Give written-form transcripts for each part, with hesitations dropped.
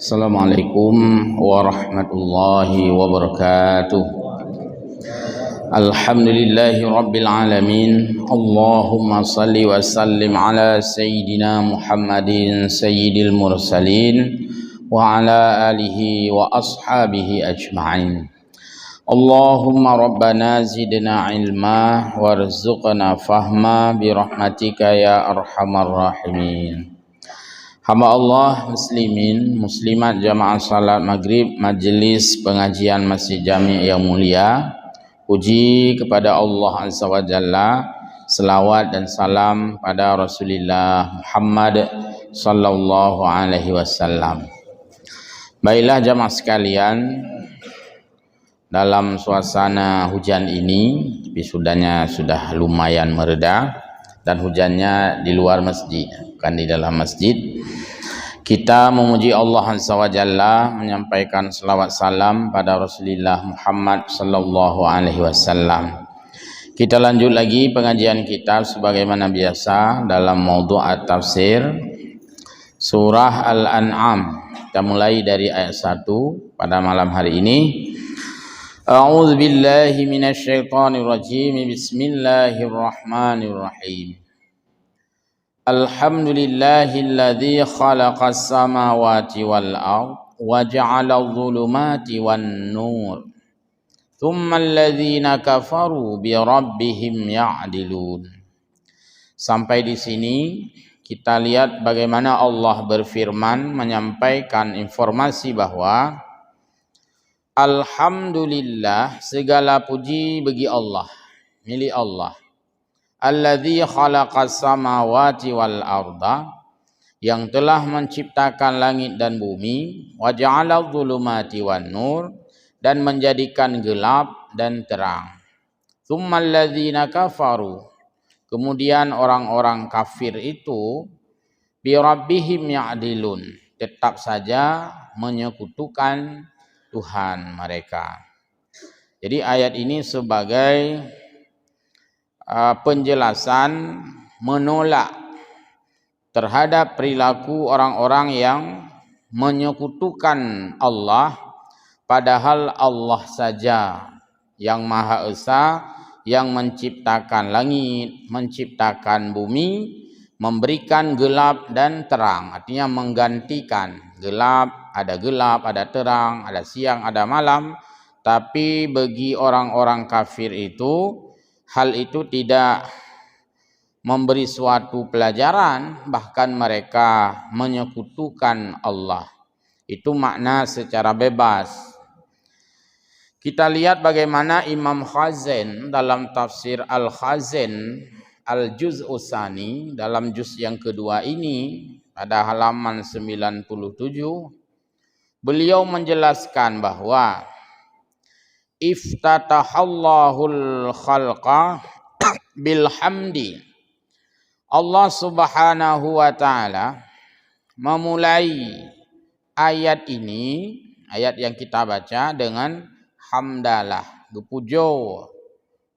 Assalamualaikum warahmatullahi wabarakatuh. Alhamdulillahi rabbil alamin. Allahumma salli wa sallim ala sayyidina Muhammadin sayyidil mursalin wa ala alihi wa ashabihi ajma'in. Allahumma rabbana zidna ilma warzuqna fahma birahmatika ya arhamar rahimin. Hamba Allah muslimin muslimat jamaah salat maghrib majlis pengajian Masjid Jami' yang mulia, puji kepada Allah Azza wa Jalla, selawat dan salam pada Rasulullah Muhammad sallallahu alaihi wasallam. Baiklah jamaah sekalian, dalam suasana hujan ini, tapi sudah lumayan mereda dan hujannya di luar masjid, bukan di dalam masjid. Kita memuji Allah Azza wa Jalla, menyampaikan selawat salam pada Rasulullah Muhammad sallallahu alaihi wasallam. Kita lanjut lagi pengajian kita sebagaimana biasa dalam maudhu' at-tafsir surah Al-An'am. Kita mulai dari ayat 1 pada malam hari ini. A'udzu billahi minasyaitonir rajim. Bismillahirrahmanirrahim. Alhamdulillahilladzi khalaqas samawati wal ardh wa ja'alal dhulumati wan nur. Tsummal ladzina kafaru bi rabbihim ya'dilun. Sampai di sini kita lihat bagaimana Allah berfirman menyampaikan informasi bahwa alhamdulillah, segala puji bagi Allah, milik Allah. Alladzi khalaqas samawati wal arda, yang telah menciptakan langit dan bumi, wa ja'alal dhulumati wan nur, dan menjadikan gelap dan terang. Tsummal ladzina kafaru, kemudian orang-orang kafir itu bi rabbihim ya'dilun, tetap saja menyekutukan Tuhan mereka. Jadi ayat ini sebagai penjelasan menolak terhadap perilaku orang-orang yang menyekutukan Allah, padahal Allah saja yang Maha Esa, yang menciptakan langit, menciptakan bumi, memberikan gelap dan terang, artinya menggantikan gelap, ada terang, ada siang, ada malam. Tapi bagi orang-orang kafir itu, hal itu tidak memberi suatu pelajaran, bahkan mereka menyekutukan Allah. Itu makna secara bebas. Kita lihat bagaimana Imam Khazin dalam tafsir Al-Khazin Al-Juz'u Tsani, dalam juz yang kedua ini pada halaman 97, beliau menjelaskan bahwa iftatahallahul khalqa bilhamdi. Allah Subhanahu wa taala memulai ayat ini, ayat yang kita baca, dengan hamdalah, gepujo,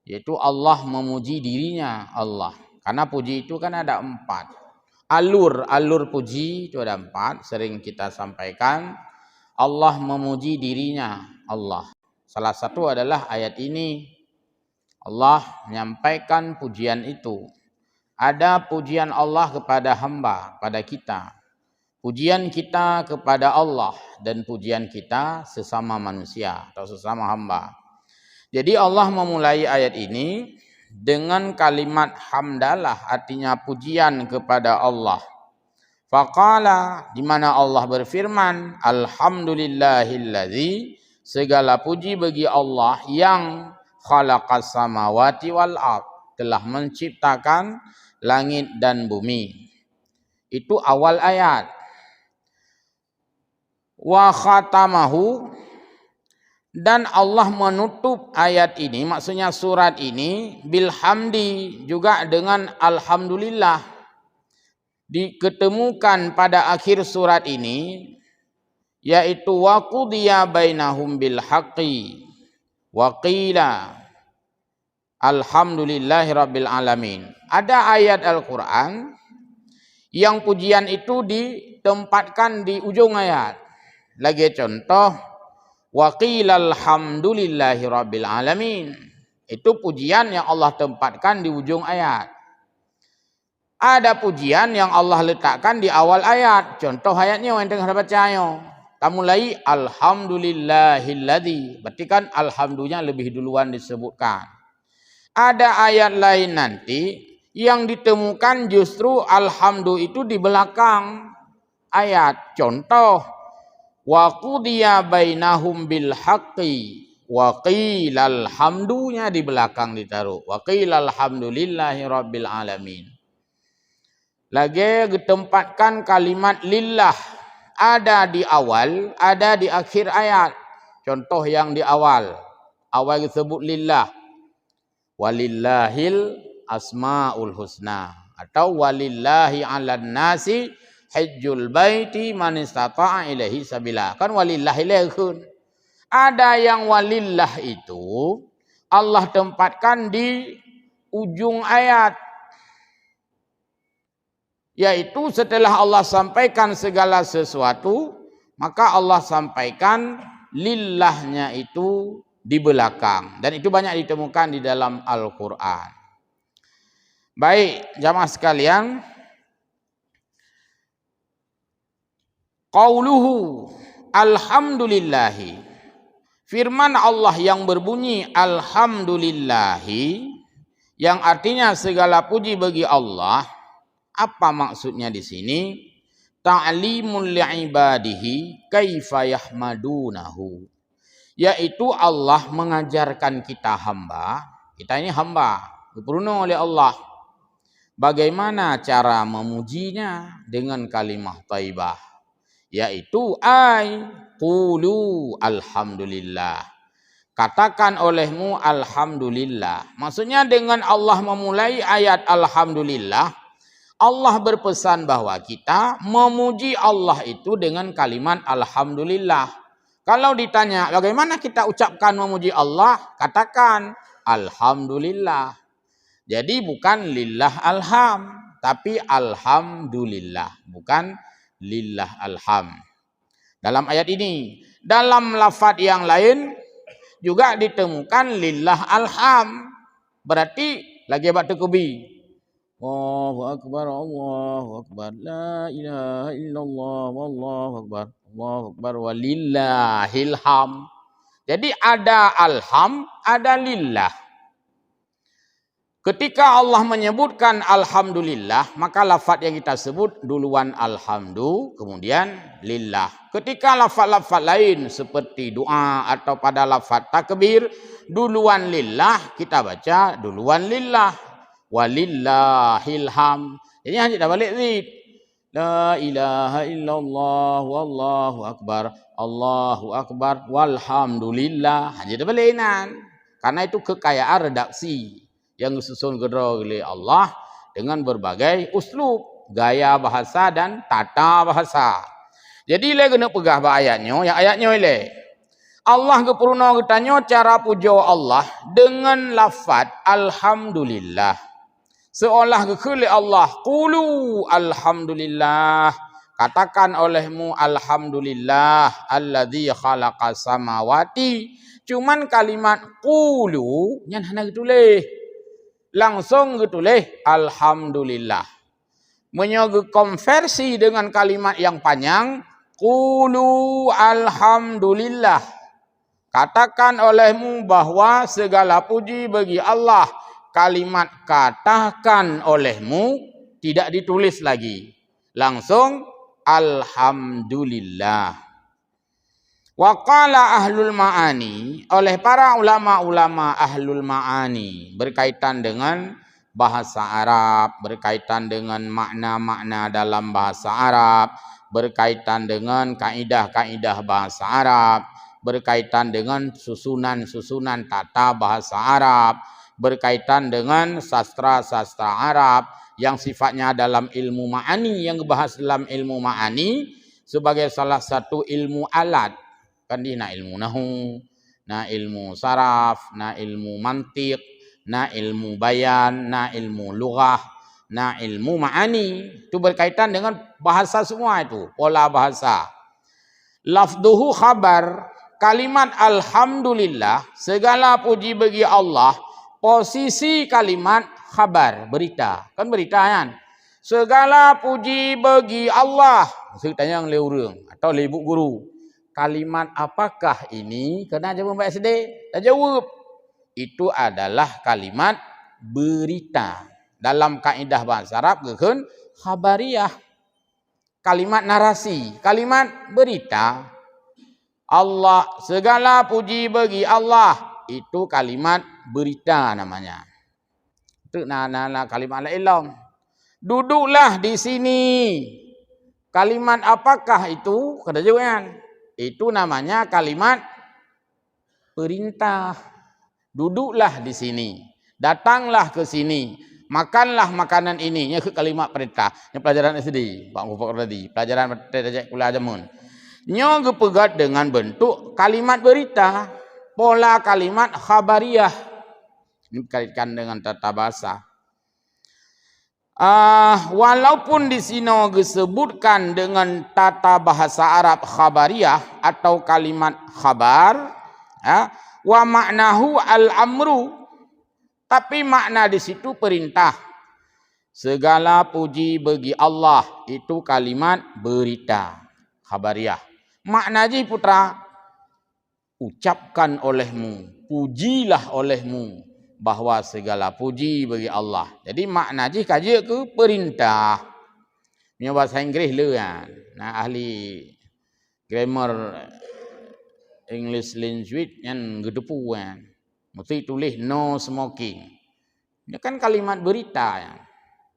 yaitu Allah memuji dirinya Allah. Karena puji itu kan ada 4. Alur puji itu ada 4, sering kita sampaikan. Allah memuji dirinya Allah. Salah satu adalah ayat ini. Allah menyampaikan pujian itu. Ada pujian Allah kepada hamba, pada kita. Pujian kita kepada Allah dan pujian kita sesama manusia atau sesama hamba. Jadi Allah memulai ayat ini dengan kalimat hamdalah, artinya pujian kepada Allah. Faqala, di mana Allah berfirman, alhamdulillahilladzi, segala puji bagi Allah yang khalaqas samawati wal ard, telah menciptakan langit dan bumi. Itu awal ayat. Wa khatamahu, dan Allah menutup ayat ini, maksudnya surat ini, bilhamdi, juga dengan alhamdulillah. Diketemukan pada akhir surat ini, yaitu wa qudiya bainahum bil haqqi wa qila alhamdulillahi rabbil alamin. Ada ayat Al-Quran yang pujian itu ditempatkan di ujung ayat. Lagi contoh, wa qilal hamdulillahi rabbil alamin. Itu pujian yang Allah tempatkan di ujung ayat. Ada pujian yang Allah letakkan di awal ayat. Contoh ayatnya yang tengah baca ayo. Kita mulai alhamdulillahilladzi. Berarti kan alhamdulillah lebih duluan disebutkan. Ada ayat lain nanti yang ditemukan justru alhamdu itu di belakang ayat. Contoh, wa qudiya bainahum bil haqqi wa qilal hamdunya di belakang ditaruh. Wa qilal hamdulillahi rabbil alamin. Lagi ditempatkan kalimat lillah. Ada di awal, ada di akhir ayat. Contoh yang di awal. Awal disebut lillah. Walillahil asmaul husna atau walillahi 'alan nasi hajjul baiti man istata'a ilaihi sabila. Kan walillahi lahun. Ada yang walillah itu Allah tempatkan di ujung ayat. Yaitu setelah Allah sampaikan segala sesuatu, maka Allah sampaikan lillahnya itu di belakang. Dan itu banyak ditemukan di dalam Al-Quran. Baik, jamaah sekalian. Qauluhu alhamdulillahi. Firman Allah yang berbunyi alhamdulillahi, yang artinya segala puji bagi Allah. Apa maksudnya di sini? Ta'limul li'ibadihi kaifa yahmadunahu. Yaitu Allah mengajarkan kita hamba, kita ini hamba, diperuntung oleh Allah. Bagaimana cara memujinya dengan kalimah thayyibah, yaitu qulu alhamdulillah. Katakan olehmu alhamdulillah. Maksudnya dengan Allah memulai ayat alhamdulillah, Allah berpesan bahwa kita memuji Allah itu dengan kalimat alhamdulillah. Kalau ditanya bagaimana kita ucapkan memuji Allah, katakan alhamdulillah. Jadi bukan lillah alham, tapi alhamdulillah, bukan lillah alham. Dalam ayat ini, dalam lafaz yang lain juga ditemukan lillah alham. Berarti lagi batu kubi. Allahu akbar, Allahu akbar, la ilaha illallah, wallahu akbar, Allahu akbar, walillahil ham. Jadi ada alham, ada lillah. Ketika Allah menyebutkan alhamdulillah, maka lafaz yang kita sebut duluan alhamdu, kemudian lillah. Ketika lafaz-lafaz lain seperti doa atau pada lafaz takbir, duluan lillah, kita baca duluan lillah. Walillahil ham. Jadi hanya dah balik zid. La ilaha illallah wallahu akbar, Allahu akbar, walhamdulillah. Hanya dah balik nan. Karena itu kekayaan redaksi yang disusun oleh Allah dengan berbagai uslub, gaya bahasa dan tata bahasa. Jadi le kena pegah ayatnya, yang ayatnya le. Allah kepuruna ketanya cara puja Allah dengan lafaz alhamdulillah. Seolah kekuli Allah, qulu alhamdulillah. Katakan olehmu alhamdulillah alladzi khalaqas samawati. Cuman kalimat qulu nyan hana getuleh. Langsung getuleh alhamdulillah. Menyogu konversi dengan kalimat yang panjang, qulu alhamdulillah. Katakan olehmu bahwa segala puji bagi Allah. Kalimat katakan olehmu tidak ditulis lagi. Langsung alhamdulillah. Wa qala ahlul ma'ani, oleh para ulama-ulama ahlul ma'ani berkaitan dengan bahasa Arab, berkaitan dengan makna-makna dalam bahasa Arab, berkaitan dengan kaidah-kaidah bahasa Arab, berkaitan dengan susunan-susunan tata bahasa Arab, berkaitan dengan sastra-sastra Arab yang sifatnya dalam ilmu ma'ani, yang dibahas dalam ilmu ma'ani sebagai salah satu ilmu alat. Kan dia nak ilmu nahu, nak ilmu saraf, nak ilmu mantiq, nak ilmu bayan, nak ilmu lughah, nak ilmu ma'ani. Itu berkaitan dengan bahasa semua itu, pola bahasa. Lafduhu khabar. Kalimat alhamdulillah, segala puji bagi Allah, posisi kalimat khabar, berita. Kan berita kan? Segala puji bagi Allah. Saya tanya yang leurung atau lebuk guru. Kalimat apakah ini? Kena jawab baik sedih. Dah jawab. Itu adalah kalimat berita. Dalam kaedah bahasa Arab gekeun khabariyah. Kalimat narasi, kalimat berita. Allah, segala puji bagi Allah, itu kalimat berita namanya. Itu kalimat al-ilam. Duduklah di sini. Kalimat apakah itu? Kada jawaban. Itu namanya kalimat perintah. Duduklah di sini. Datanglah ke sini. Makanlah makanan ini. Ini kalimat perintah. Ini pelajaran SD. Pak Mufak tadi. Pelajaran Tajak Kuliah Jamun. Nyo gepegat dengan bentuk kalimat berita, pola kalimat khabariyah. Ini kaitkan dengan tata bahasa. Walaupun di sini disebutkan dengan tata bahasa Arab khabariyah atau kalimat khabar, wa maknahu al-amru, tapi makna di situ perintah. Segala puji bagi Allah, itu kalimat berita, khabariyah. Makna ji putra, ucapkan olehmu, pujilah olehmu, bahwa segala puji bagi Allah. Jadi makna ji kaji ke perintah. Ini bahasa Inggris lu kan. Nah, ahli grammar English language yang gedepu kan. Mesti tulis no smoking. Ini kan kalimat berita ya.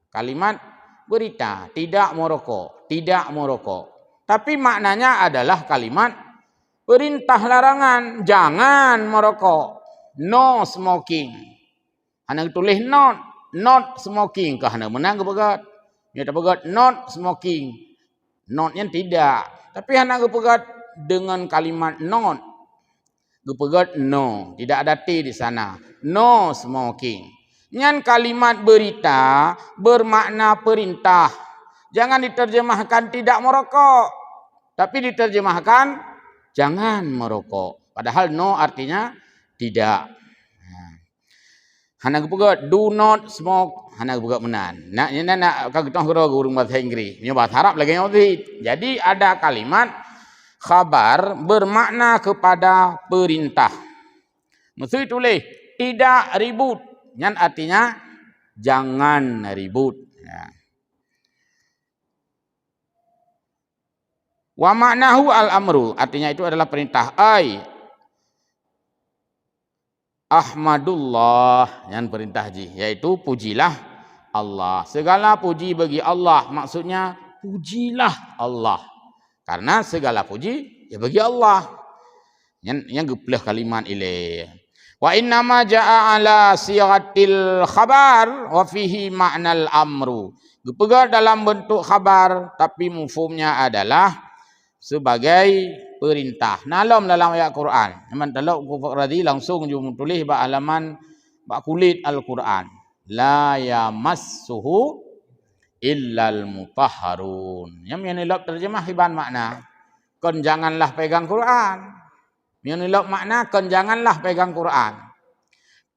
Kalimat berita, tidak merokok, tidak merokok. Tapi maknanya adalah kalimat perintah larangan, jangan merokok, no smoking. Hanya tulis not smoking, kah hanya menang kepegat. Dia pegat not smoking, notnya tidak. Tapi hanya kepegat dengan kalimat not, kepegat no, tidak ada t di sana, no smoking. Nyan kalimat berita bermakna perintah. Jangan diterjemahkan tidak merokok, tapi diterjemahkan jangan merokok. Padahal no artinya tidak. Hana gepegat do not smoke, hana gepegat menan. Nak kagutong guru bahasa Inggris, nya bahasa Arab lagi ngerti. Jadi ada kalimat khabar bermakna kepada perintah. Mesti tulis tidak ribut, nyan artinya jangan ribut. Ya. Wa maknahu al-amru, artinya itu adalah perintah. Ahmadullah, yang perintah ji, yaitu pujilah Allah. Segala puji bagi Allah, maksudnya pujilah Allah. Karena segala puji ya bagi Allah. Yang geplah kalimat ile. Wa innama jaa ala sigatil khabar wa fihi ma'nal amru. Gepegat dalam bentuk khabar tapi mufhumnya adalah sebagai perintah. Nalom dalam ayat Quran. Memang telok kufak radhi langsung jum tulis ba halaman ba kulit Al-Quran. La yamassuhu illal mutahharun. Yang menilap terjemah iban makna. Kon janganlah pegang Quran. Menilap makna kon janganlah pegang Quran.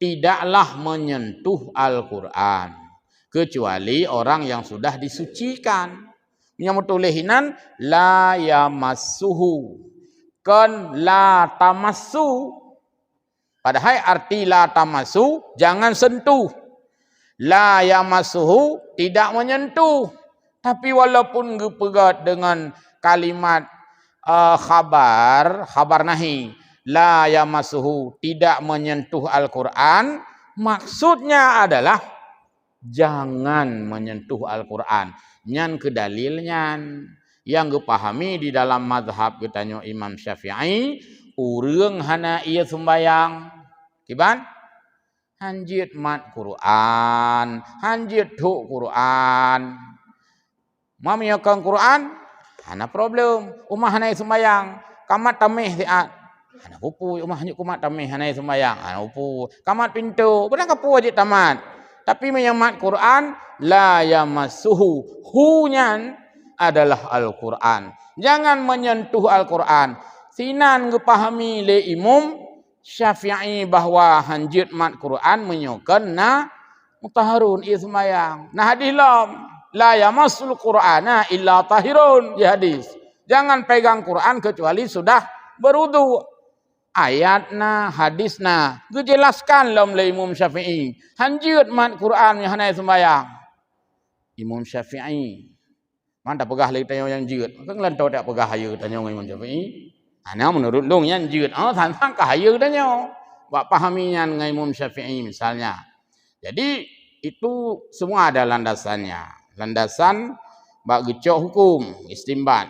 Tidaklah menyentuh Al-Quran kecuali orang yang sudah disucikan. Yang mutulihinan la yamassuhu, kan la tamassu. Padahal arti la tamassu jangan sentuh. La yamassuhu tidak menyentuh. Tapi walaupun gepegat dengan kalimat khabar nahi, la yamassuhu tidak menyentuh Al-Quran, maksudnya adalah jangan menyentuh Al-Quran. Nyan kedalilnya yang gepahami di dalam mazhab katanya Imam Syafi'i, urang hana ia sembayang kiban hanjit mat Quran, hanjit tu Quran. Mami yakang Quran, hana problem. Umah hana sembayang, kamat tamih siat. Hana pupu umah hanjit kumat tamih hana sembayang. Hana pupu. Kamat pintu, benar kapu aja tamat. Tapi menyamat Quran la yamassuhu, hu nyan adalah Al-Quran. Jangan menyentuh Al-Quran. Sinan ngepahami le Imam Syafi'i bahawa hanjit mat Quran menyokan na mutahharun ismayang. Nah hadis la yamassul Qur'ana illa tahirun di hadis. Jangan pegang Quran kecuali sudah berwudu. Ayatna, hadisna, dijelaskan oleh Imam Syafi'i. Hanjit mat Quran yang hanai sembayang. Imam Syafi'i. Mana tak pegah lagi tanya yang jut. Kan lantau tak pegah haya tanya Imam Syafi'i. Ana menurut long yang jut. Tantang ke haya tanya. Buat pahaminya dengan Imam Syafi'i misalnya. Jadi itu semua ada landasannya. Landasan bak gecok hukum istinbat.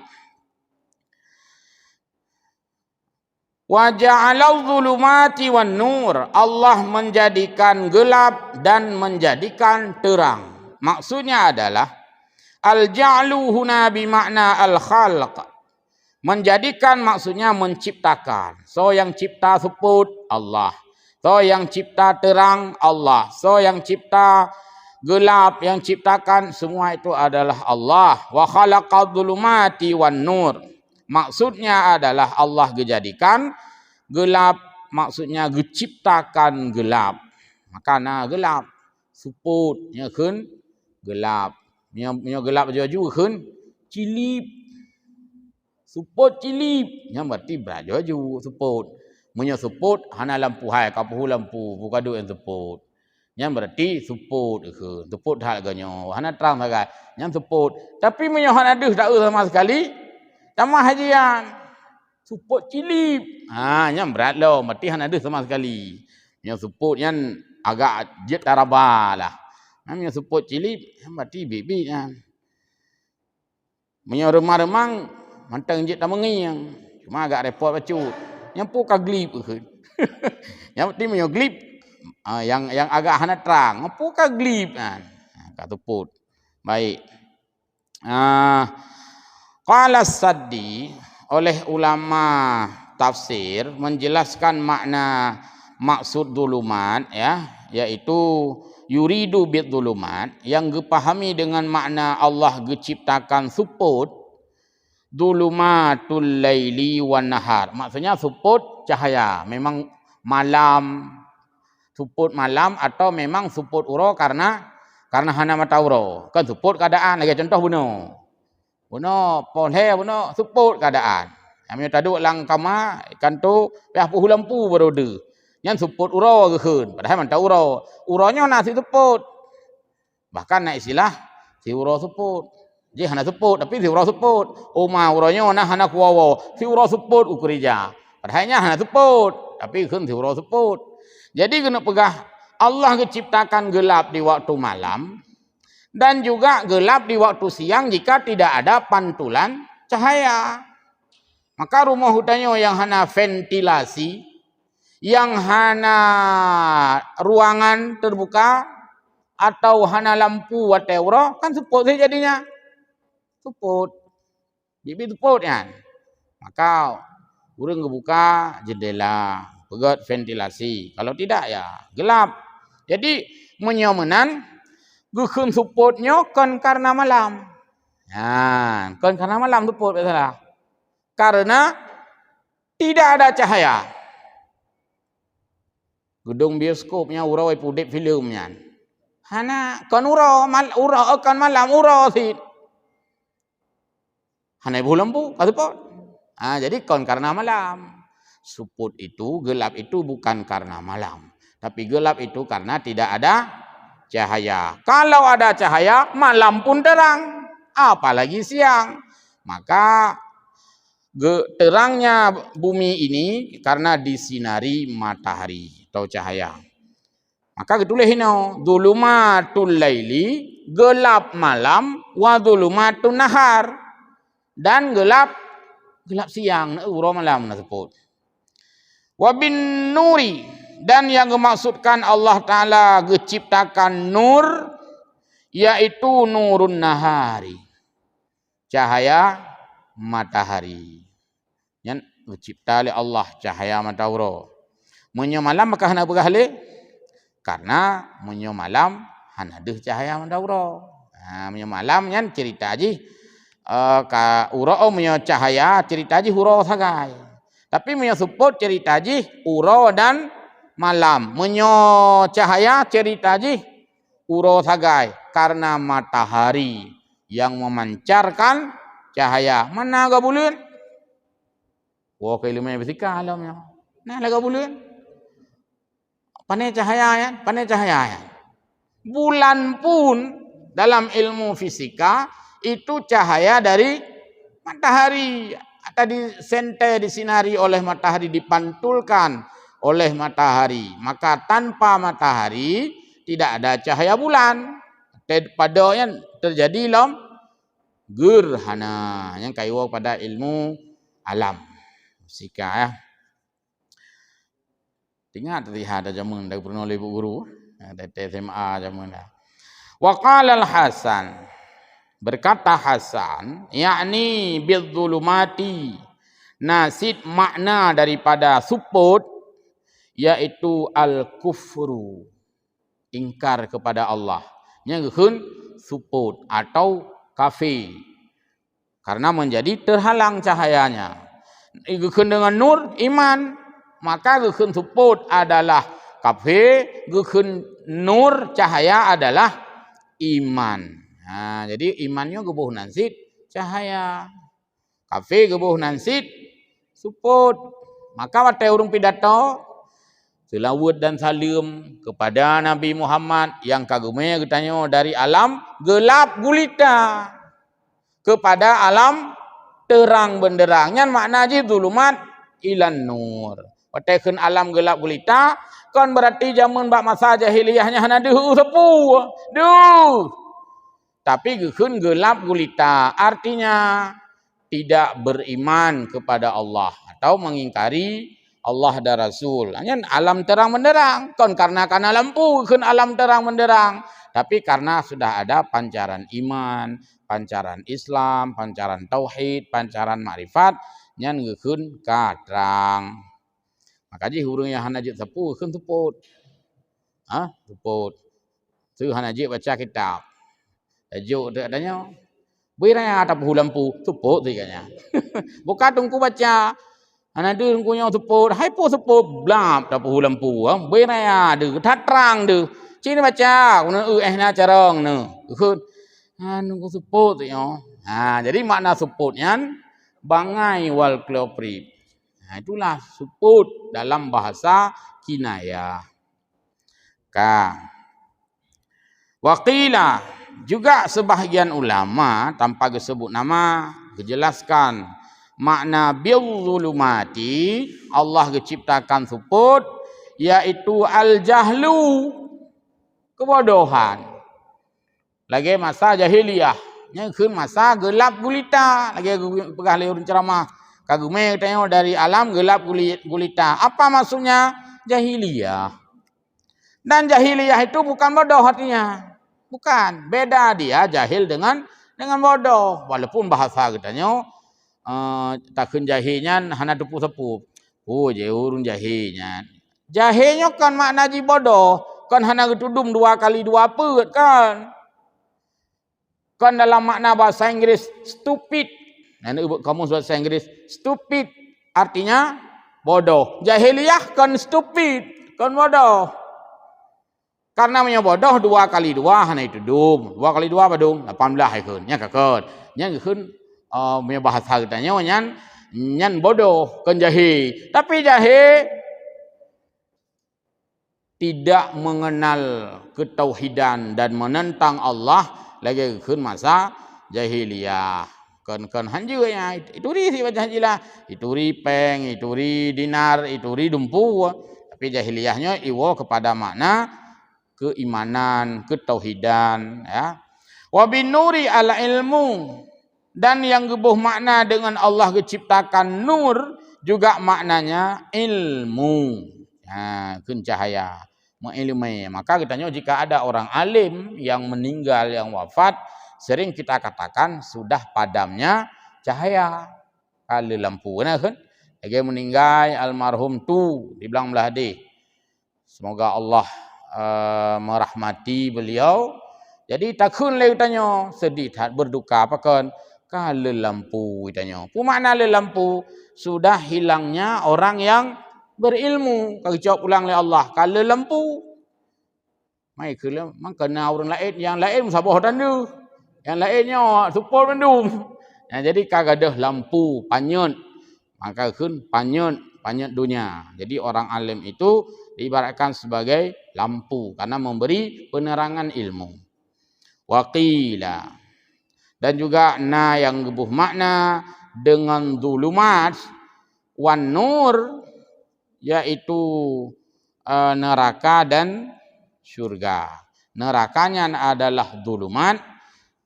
Wa ja'alal zulumati wan nur. Allah menjadikan gelap dan menjadikan terang. Maksudnya adalah al-ja'lu huna bimakna al-khalq. Menjadikan maksudnya menciptakan. So yang cipta sebut Allah. So yang cipta terang Allah. So yang cipta gelap, yang ciptakan semua itu adalah Allah. Wa khalaqadz zulumati wan nur. Maksudnya adalah Allah dijadikan gelap, maksudnya diciptakan gelap. Makana gelap suput nya keun gelap. Nya gelap jaju keun cilip. Suput cilip nya berarti berajaju suput. Munyo suput hana lampu hai kapuh lampu bukadu yang suput. Nya berarti suput keun. Suput hal ganyo hana terang sagai. Nya suput. Tapi munyo hana deuh tak sama sekali. Tamah hajian. Suput cilip. Nya berat lo, berarti hana deuh sama sekali. Nya suput nya agak jet tarabalah. Nya suput cilip berarti bibi nya. Munyo remang-remang mantang jet tamengiang. Cuma agak repot bacut. Yang pu ka glip keun. Yang penting munyo glip yang agak hana terang. Pu ka glip kan. Ka suput. Baik. Qala Saddi oleh ulama tafsir menjelaskan makna maksud dulumat ya, yaitu yuridu bid dulumat yang dipahami dengan makna Allah diciptakan suput dulumatul laili wan nahar. Maksudnya suput cahaya, memang malam, suput malam atau memang suput uro karena hana mata uro. Kan suput keadaan lagi contoh bunuh. Buno polhe buno suput keadaan. Kami tadu lang kama ikan tu peh puhu lampu berode. Yang suput uro keun. Padahal man tau uro. Uronya nasi suput. Bahkan nak istilah si uro suput. Jadi hana suput tapi si uro suput. Oma uronya nah hana kuwawo. Si uro suput ukurija. Padahalnya hana suput tapi keun si uro suput. Jadi kena pegah Allah menciptakan gelap di waktu malam. Dan juga gelap di waktu siang jika tidak ada pantulan cahaya. Maka rumah hutannya yang hana ventilasi, yang hana ruangan terbuka, atau hana lampu whatever, kan suput saja jadinya. Suput. Bibi suput kan. Maka urang kebuka jendela, pegat ventilasi. Kalau tidak ya gelap. Jadi menyomenan gukhun suputnya kan karena malam. Nah, kan karena malam suput salah. Karena tidak ada cahaya. Gedung bioskopnya urau pudip filmnya. Hana kan urau kan malam urau sih. Hana ibu lampu kasuput. Jadi kan karena malam. Suput itu gelap itu bukan karena malam, tapi gelap itu karena tidak ada cahaya. Kalau ada cahaya, malam pun terang. Apalagi siang. Maka terangnya bumi ini karena disinari matahari atau cahaya. Maka ditulis ini, dhulumatul laili, gelap malam, wa dhulumatun nahar. Dan gelap siang, urang malam tersebut. Wa bin nuri. Dan yang dimaksudkan Allah Ta'ala menciptakan nur, yaitu nurun nahari. Cahaya matahari. Yang dicipta oleh Allah, cahaya matahari. Munyo malam maka hana bergahli? Karena munyo malam hana deh cahaya matahari. Munyo malam yang cerita aja. ka uro punya cahaya cerita ji huro sagai. Tapi punya support cerita ji uro dan malam. Menyo cahaya cerita ji uro sagai karena matahari yang memancarkan cahaya. Mana ga bulan? Wah ilmu fisika alamnya. Nah laga bulan. Panai cahaya ya, panai cahaya ya. Bulan pun dalam ilmu fisika itu cahaya dari matahari. Tadi sente disinari oleh matahari, dipantulkan oleh matahari. Maka tanpa matahari tidak ada cahaya bulan. Padanya terjadi dalam gerhana yang kaiwa pada ilmu alam fisika ya. Tinggal terlihat ada zaman dari pernah oleh ibu guru dari SMA zaman dah. Wa qala al-Hasan, berkata Hasan, yakni bidzulumati, nasid makna daripada support yaitu al-kufru, ingkar kepada Allah. Nya geun support atau kafir. Karena menjadi terhalang cahayanya. Geun dengan nur iman, maka geun support adalah kafir, geun nur cahaya adalah iman. Nah, jadi imannya gebuh nansit cahaya. Kafir gebuh nansit support. Maka wate urung pidato selawat dan salam kepada Nabi Muhammad yang kagumnya katanya dari alam gelap gulita kepada alam terang benderang. Nyan makna ji zulumat ilan nur. Patekeun alam gelap gulita kan berarti zaman bak masa jahiliyahnya hana deuh sepuh. Duh. Tapi geun gelap gulita artinya tidak beriman kepada Allah atau mengingkari Allah dan Rasul. Hanya alam terang menderang. Kon karena lampu geun alam terang menderang. Tapi karena sudah ada pancaran iman, pancaran Islam, pancaran tauhid, pancaran makrifat, nyan geun katrang. Maka ji hurungnya hanajit sepuh keun tuput. Tuput. Tu hanajit baca kitab. Tajuk tu adanya. Beraya ada puhu lampu tuput tiganya. Buka tungku baca. Hanadu tungkunya tuput. Hai po tuput blap ada puhu lampu. Beraya de tatrang de. Cini baca. Kuna na carong ne. Keun nunggu tuput tiganya. Jadi makna suputnya bangai wal kleoprit. Nah, itulah support dalam bahasa kinayah. Waqila juga sebahagian ulama tanpa disebut nama dijelaskan makna bidzulumati Allah menciptakan support yaitu al-jahlu, kebodohan. Lagi masa jahiliyah, nya keun masa gelap gulita, lagi pegah liur ceramah. Kagume tanya dari alam gelap gulita. Apa maksudnya? Jahiliyah. Dan jahiliyah itu bukan bodoh artinya. Bukan. Beda dia jahil dengan bodoh. Walaupun bahasa katanya takun jahilnya hana tepu-tepu. Oh, urun jahilnya. Jahilnya kan makna ji bodoh. Kan hana getudum 2 kali 2 peut kan. Kan dalam makna bahasa Inggris stupid. Nah, kamu bahasa Inggris stupid artinya bodoh. Jahiliyah kan stupid, kan bodoh. Karena punya bodoh 2 kali 2 hana itu dum. 2 kali 2 apa dum? 18 keun. Nya keun. Nya keun punya bahasa katanya nyan bodoh kan jahil. Tapi jahil tidak mengenal ketauhidan dan menentang Allah lagi keun masa jahiliyah. Kan hanjunya ituri si baca hajilah, ituri peng, ituri dinar, ituri dumpu. Tapi jahiliyahnya iwo kepada makna keimanan, ketauhidan ya. Wa binuri ala ilmu, dan yang gebuh makna dengan Allah menciptakan nur juga maknanya ilmu. Keun cahaya, mengilmai. Maka katanya jika ada orang alim yang meninggal, yang wafat, sering kita katakan sudah padamnya cahaya kali lampu kan. Lagi meninggal almarhum tu dibilang belah hadis. Semoga Allah merahmati beliau. Jadi takun lagi tanya sedih berduka apa kan Kah lelampu ditanya. Apa makna lelampu? Sudah hilangnya orang yang berilmu. Kau jawab ulang oleh Allah. Kah lelampu. Mai kena kena orang lain yang lain sabah dan dia. Yang lainnya supol mendum. Jadi kagadah lampu panyut. Maka kun panyut dunia. Jadi orang alim itu diibaratkan sebagai lampu karena memberi penerangan ilmu. Waqila. Dan juga na yang gebuh makna dengan zulumat wan nur, yaitu neraka dan syurga. Nerakanya adalah zulumat,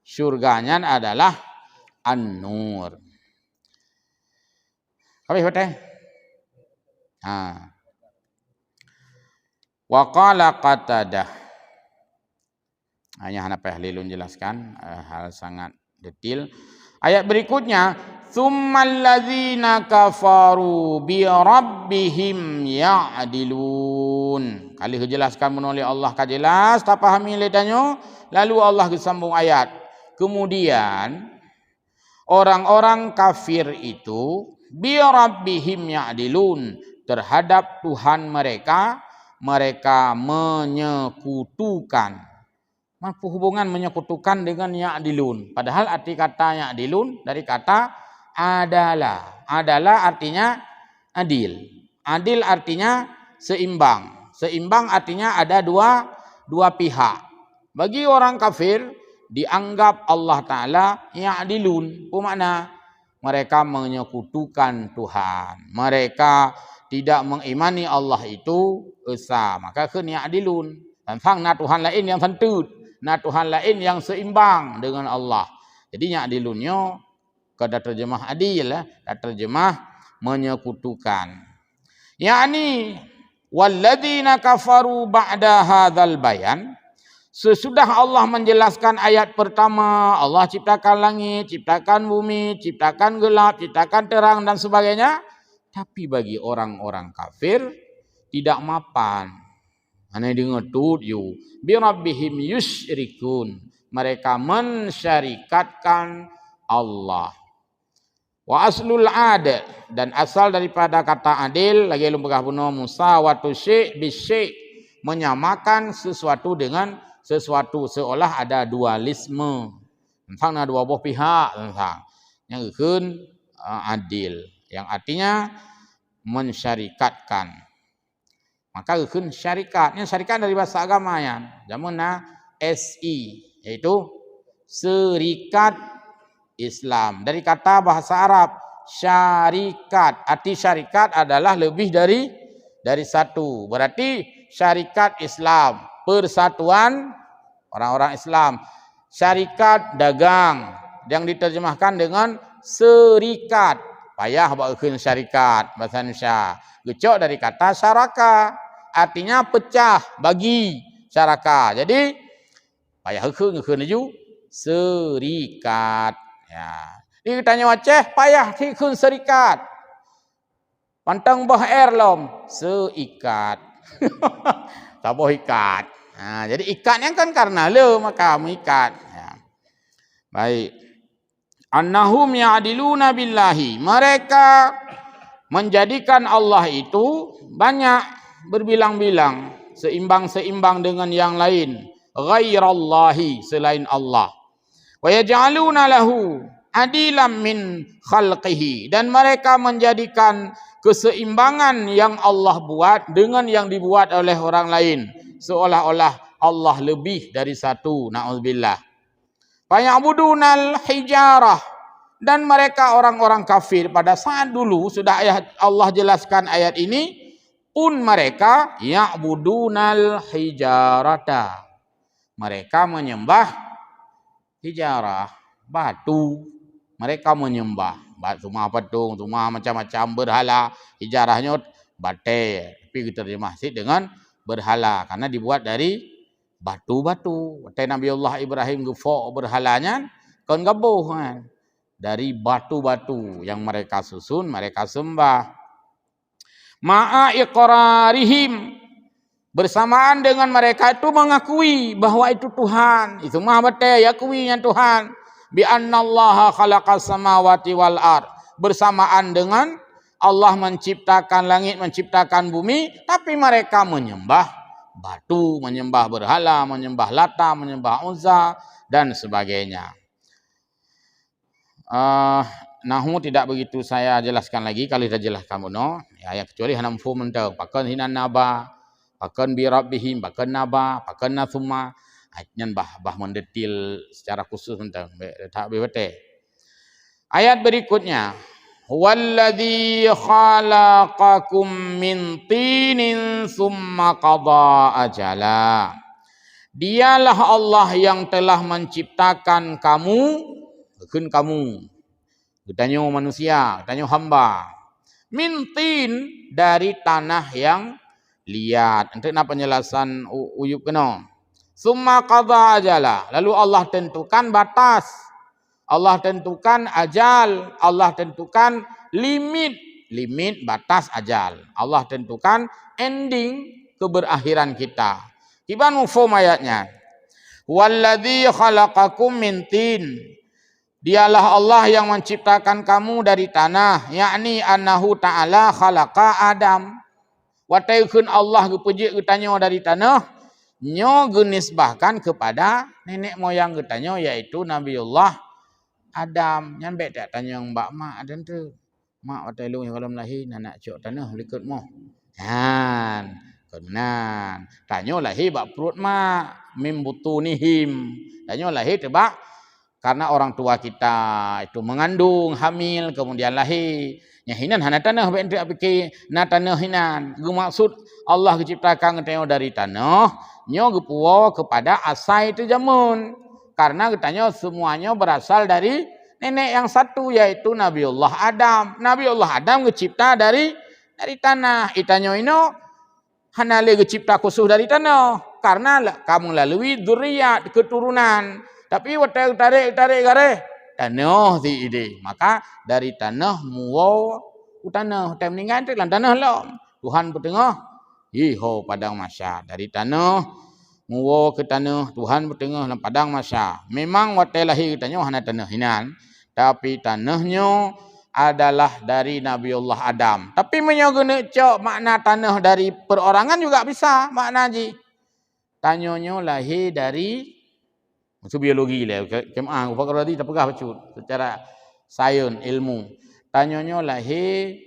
syurganya adalah an-nur. Habis betul? Wa qala Qatadah. Hanya hana Pahlilun jelaskan hal sangat detail. Ayat berikutnya, tsummal ladzina kafaru bi rabbihim ya'dilun. Kali dijelaskan oleh Allah ka jelas, tak pahami letanya, lalu Allah gesambung ayat. Kemudian orang-orang kafir itu bi rabbihim ya'dilun, terhadap Tuhan mereka menyekutukan. Apa hubungan menyekutukan dengan ya'dilun? Padahal arti kata ya'dilun dari kata adalah. Adalah artinya adil. Adil artinya seimbang. Seimbang artinya ada dua pihak. Bagi orang kafir dianggap Allah Ta'ala ya'dilun. Apa makna? Mereka menyekutukan Tuhan. Mereka tidak mengimani Allah itu esa. Maka kena ya'dilun. Dan fang na Tuhan lain yang santut. Nah Tuhan lain yang seimbang dengan Allah. Jadi ya'dilunnya kada terjemah adil, kada terjemah menyekutukan. Yani walladzina kafaru ba'da hadzal bayan, sesudah Allah menjelaskan ayat pertama, Allah ciptakan langit, ciptakan bumi, ciptakan gelap, ciptakan terang dan sebagainya, tapi bagi orang-orang kafir tidak mapan. Ana dengar tu you bi rabbihim yusyrikun, mereka mensyarikatkan Allah. Wa aslul adil, dan asal daripada kata adil lagi lumpah puno musawatu syai' bisyai', menyamakan sesuatu dengan sesuatu, seolah ada dualisme. Tentang dua buah pihak tentang yang keun adil, yang artinya mensyarikatkan. Maka keun syarikat, ini syarikat dari bahasa agama ya. Zamanna SI, yaitu Serikat Islam. Dari kata bahasa Arab syarikat. Arti syarikat adalah lebih dari satu. Berarti syarikat Islam, persatuan orang-orang Islam. Syarikat dagang yang diterjemahkan dengan serikat. Payah buat keun syarikat bahasa Indonesia. Gecok dari kata syaraka, artinya pecah, bagi, syaraka. Jadi payah keun ju serikat. Ya. Dia tanya macam payah keun serikat. Pantang bah air lom, seikat. Tak boleh ikat. Nah, jadi ikatnya kan karena le maka mengikat. Ya. Baik. Annahum ya'diluna billahi. Mereka menjadikan Allah itu banyak berbilang-bilang, seimbang-seimbang dengan yang lain, ghairallahi, selain Allah. Wa yaj'aluna lahu adilam min khalqihi, dan mereka menjadikan keseimbangan yang Allah buat dengan yang dibuat oleh orang lain, seolah-olah Allah lebih dari satu. Na'udzubillah. Fa ya'budunal hijarah, dan mereka orang-orang kafir pada saat dulu, sudah Allah jelaskan ayat ini, pun mereka ya'budunal hijarata, mereka menyembah hijarah, batu. Mereka menyembah batu, rumah patung, rumah macam-macam berhala. Hijarahnya bate, tapi diterjemah dengan berhala karena dibuat dari batu-batu. Nabi Allah Ibrahim gefok berhalanya kan gabuh kan. Dari batu-batu yang mereka susun, mereka sembah. Ma'a iqrarihim, bersamaan dengan mereka itu mengakui bahwa itu Tuhan. Itu mah betul, yakui yang Tuhan. bi annallaha khalaqas samawati wal ard, bersamaan dengan Allah menciptakan langit, menciptakan bumi, tapi mereka menyembah batu, menyembah berhala, menyembah Lata, menyembah Uzza dan sebagainya. Nahu tidak begitu saya jelaskan lagi, kalau sudah jelaskan no ya, kecuali hanam fu mentang pakan hinan naba, pakan bi rabbihim, pakan naba, pakan nasuma, nyan bah mendetil secara khusus mentang tak bete. Ayat berikutnya, walladzi khalaqakum min tinin summa qada ajala. Dialah Allah yang telah menciptakan kamu, katanya manusia, katanya hamba. Min tin, dari tanah yang liat. Untuk nak penjelasan uyup kena. Summa qada ajala. Lalu Allah tentukan batas. Allah tentukan ajal. Allah tentukan limit. Limit batas ajal. Allah tentukan ending keberakhiran kita. Kiban mufhum ayatnya. Walladzi khalaqakum min tin. Dialah Allah yang menciptakan kamu dari tanah, yakni annahu ta'ala khalaqa Adam. Wataikun Allah gepejik getanyo dari tanah, nyo genisbahkan kepada nenek moyang getanyo, yaitu Nabiullah Adam. Nyan bet tak tanya mbak mak adan tu. Mak watai lu kalau lahir nak cok tanah likut mo. Han, kenan. Tanyo lahir bak perut mak, mim butunihim. Tanyo lahir tebak karena orang tua kita itu mengandung, hamil, kemudian lahir. Nyahinan hana tanah bentuk apike na tanah hinan. Maksud Allah menciptakan kita dari tanah, nyo gepuo kepada asai itu jamun. Karena katanya semuanya berasal dari nenek yang satu, yaitu Nabiullah Adam. Nabiullah Adam dicipta dari tanah. Itanyo ino hana le dicipta khusus dari tanah karena kamu lalui dzurriyyat, keturunan. Tapi waktu tarik gare tanah di ide. Maka dari tanah muo tanah. Waktu meninggal itu lan tanah lo. Tuhan bertengah. Iho padang masya. Dari tanah muo ke tanah. Tuhan bertengah lan padang masya. Memang waktu lahir tanah hana tanah hinan. Tapi tanahnya adalah dari Nabiullah Adam. Tapi menyogene cok makna tanah dari perorangan juga bisa makna ji. Tanyonyo lahir dari itu biologi lah. Kemah upakara tadi tak pegah bacut secara sains ilmu. Tanyonyo lahir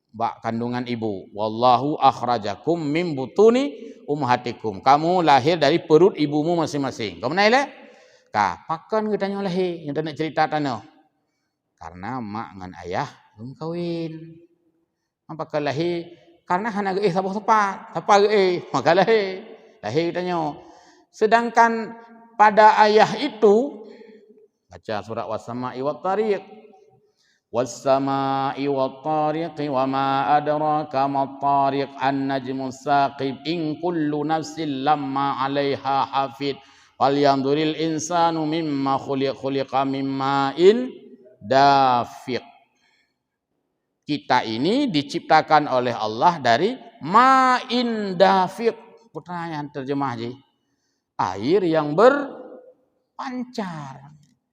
bak kandungan ibu. Wallahu akhrajakum min butuni ummahatikum. Kamu lahir dari perut ibumu masing-masing. Kau menai le? Ka, pakan ke tanyo lahir yang nak cerita tanah. Karena mak dengan ayah belum kahwin. Apakah lahir? Karena hana ge sabah tepat. Tepat ge maka lahir. Lahir tanyo. Sedangkan pada ayah itu baca surat was-sama'i wat-tariq. Was-sama'i wat-tariq wa ma adraka mat-tariq an-najmus saqib in kullu nafsin lamma 'alaiha hafid wal yanzuril insanu mimma khuliqa mimma'in dafiq. Kita ini diciptakan oleh Allah dari ma'in dafiq. Pertanyaan terjemah je. Air yang berpancar.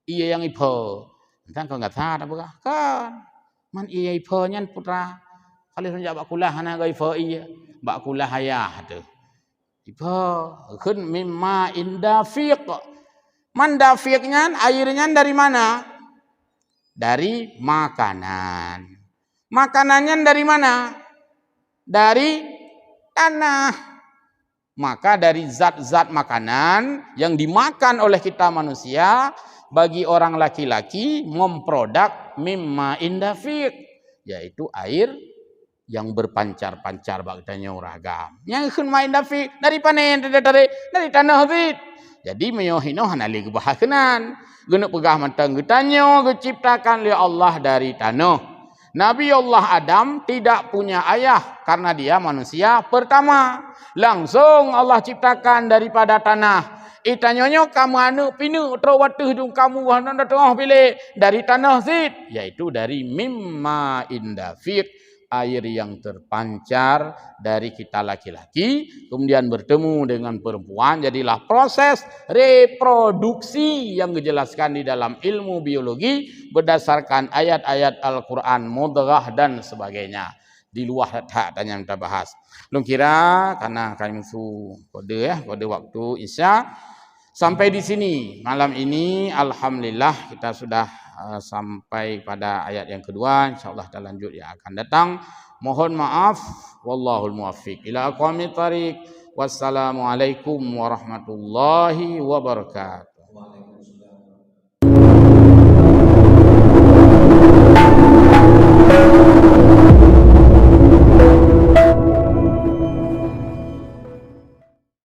Ia yang ipo. Entah kau enggak tahu apa kan? Man ia ipo nyan putra. Kalau senja bak kulah hana ga ipo iya. Bak kulah ayah tu. Ipo kun mimma indafiq. Man dafiq nyan airnya dari mana? Dari makanan. Makanannya dari mana? Dari tanah. Maka dari zat-zat makanan yang dimakan oleh kita manusia, bagi orang laki-laki memproduk mimma indafiq, yaitu air yang berpancar-pancar baktanya ragam. Yang mimma indafiq dari panen dari tanah zit. Jadi meyohino hanali kebahakenan. Genuk pegah mantang getanyo diciptakan oleh Allah dari tanah. Nabiullah Adam tidak punya ayah karena dia manusia pertama. Langsung Allah ciptakan daripada tanah. Itanyonyo kamu anu pinu trawatuh dung kamu hana tengah pilih dari tanah zit, yaitu dari mimma indafiq, air yang terpancar dari kita laki-laki, kemudian bertemu dengan perempuan, jadilah proses reproduksi yang dijelaskan di dalam ilmu biologi berdasarkan ayat-ayat Al-Quran, mudghah dan sebagainya. Di luar tak tanya kita bahas. Belum kira karena kami kode waktu Isya. Sampai di sini malam ini, alhamdulillah kita sudah sampai pada ayat yang kedua. InsyaAllah kita lanjut yang akan datang. Mohon maaf, wallahul muwaffiq ila aqwamit thariq. Wassalamualaikum warahmatullahi wabarakatuh.